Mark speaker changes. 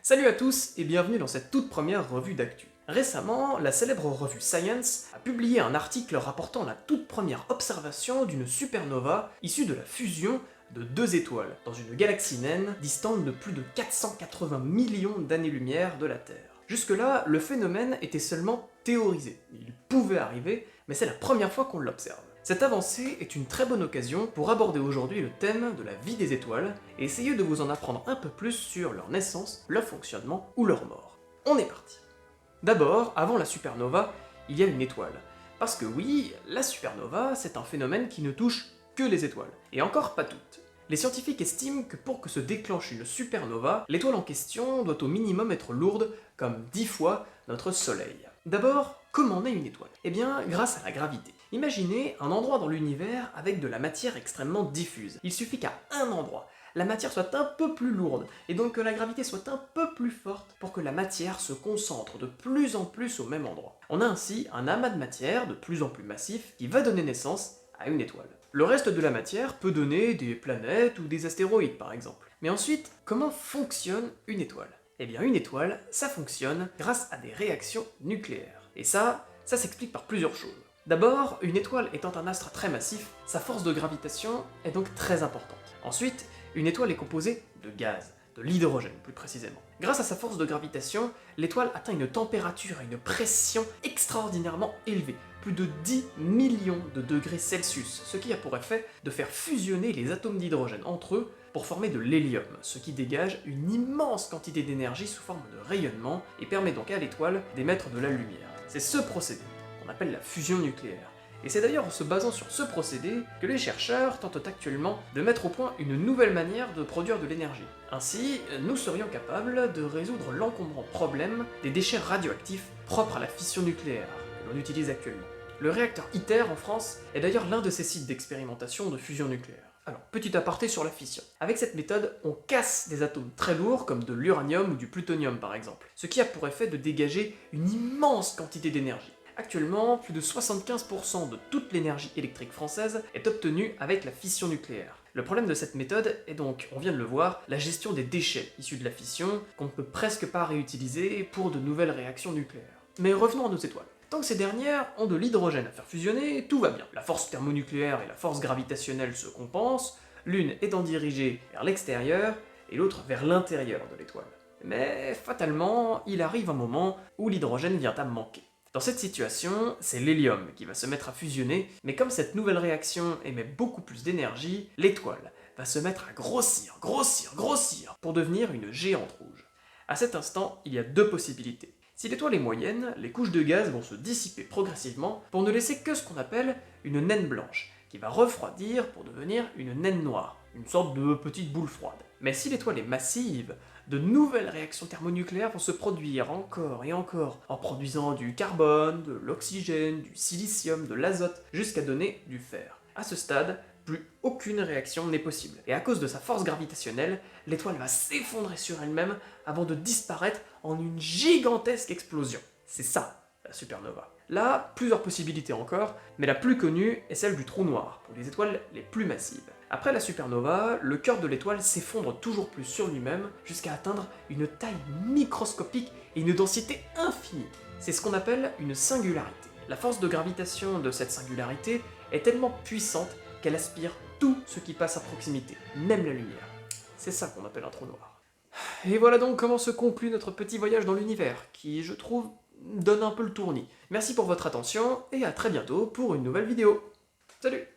Speaker 1: Salut à tous et bienvenue dans cette toute première revue d'actu. Récemment, la célèbre revue Science a publié un article rapportant la toute première observation d'une supernova issue de la fusion de deux étoiles dans une galaxie naine distante de plus de 480 millions d'années-lumière de la Terre. Jusque-là, le phénomène était seulement théorisé. Il pouvait arriver, mais c'est la première fois qu'on l'observe. Cette avancée est une très bonne occasion pour aborder aujourd'hui le thème de la vie des étoiles et essayer de vous en apprendre un peu plus sur leur naissance, leur fonctionnement ou leur mort. On est parti. D'abord, avant la supernova, il y a une étoile. Parce que oui, la supernova, c'est un phénomène qui ne touche que les étoiles. Et encore pas toutes. Les scientifiques estiment que pour que se déclenche une supernova, l'étoile en question doit au minimum être lourde comme 10 fois notre Soleil. D'abord, comment naît une étoile? Eh bien, grâce à la gravité. Imaginez un endroit dans l'univers avec de la matière extrêmement diffuse. Il suffit qu'à un endroit, la matière soit un peu plus lourde, et donc que la gravité soit un peu plus forte pour que la matière se concentre de plus en plus au même endroit. On a ainsi un amas de matière de plus en plus massif qui va donner naissance à une étoile. Le reste de la matière peut donner des planètes ou des astéroïdes par exemple. Mais ensuite, comment fonctionne une étoile? Eh bien une étoile, ça fonctionne grâce à des réactions nucléaires. Et ça s'explique par plusieurs choses. D'abord, une étoile étant un astre très massif, sa force de gravitation est donc très importante. Ensuite, une étoile est composée de gaz, de l'hydrogène plus précisément. Grâce à sa force de gravitation, l'étoile atteint une température et une pression extraordinairement élevées, plus de 10 millions de degrés Celsius, ce qui a pour effet de faire fusionner les atomes d'hydrogène entre eux pour former de l'hélium, ce qui dégage une immense quantité d'énergie sous forme de rayonnement et permet donc à l'étoile d'émettre de la lumière. C'est ce procédé qu'on appelle la fusion nucléaire. Et c'est d'ailleurs en se basant sur ce procédé que les chercheurs tentent actuellement de mettre au point une nouvelle manière de produire de l'énergie. Ainsi, nous serions capables de résoudre l'encombrant problème des déchets radioactifs propres à la fission nucléaire, que l'on utilise actuellement. Le réacteur ITER en France est d'ailleurs l'un de ces sites d'expérimentation de fusion nucléaire. Alors, petit aparté sur la fission. Avec cette méthode, on casse des atomes très lourds comme de l'uranium ou du plutonium par exemple, ce qui a pour effet de dégager une immense quantité d'énergie. Actuellement, plus de 75% de toute l'énergie électrique française est obtenue avec la fission nucléaire. Le problème de cette méthode est donc, on vient de le voir, la gestion des déchets issus de la fission qu'on ne peut presque pas réutiliser pour de nouvelles réactions nucléaires. Mais revenons à nos étoiles. Tant que ces dernières ont de l'hydrogène à faire fusionner, tout va bien. La force thermonucléaire et la force gravitationnelle se compensent, l'une étant dirigée vers l'extérieur et l'autre vers l'intérieur de l'étoile. Mais fatalement, il arrive un moment où l'hydrogène vient à manquer. Dans cette situation, c'est l'hélium qui va se mettre à fusionner, mais comme cette nouvelle réaction émet beaucoup plus d'énergie, l'étoile va se mettre à grossir pour devenir une géante rouge. À cet instant, il y a deux possibilités. Si l'étoile est moyenne, les couches de gaz vont se dissiper progressivement pour ne laisser que ce qu'on appelle une naine blanche, qui va refroidir pour devenir une naine noire, une sorte de petite boule froide. Mais si l'étoile est massive, de nouvelles réactions thermonucléaires vont se produire encore et encore, en produisant du carbone, de l'oxygène, du silicium, de l'azote, jusqu'à donner du fer. À ce stade, plus aucune réaction n'est possible. Et à cause de sa force gravitationnelle, l'étoile va s'effondrer sur elle-même avant de disparaître en une gigantesque explosion. C'est ça, la supernova. Là, plusieurs possibilités encore, mais la plus connue est celle du trou noir, pour les étoiles les plus massives. Après la supernova, le cœur de l'étoile s'effondre toujours plus sur lui-même jusqu'à atteindre une taille microscopique et une densité infinie. C'est ce qu'on appelle une singularité. La force de gravitation de cette singularité est tellement puissante qu'elle aspire tout ce qui passe à proximité, même la lumière. C'est ça qu'on appelle un trou noir. Et voilà donc comment se conclut notre petit voyage dans l'univers, qui, je trouve, donne un peu le tournis. Merci pour votre attention, et à très bientôt pour une nouvelle vidéo. Salut!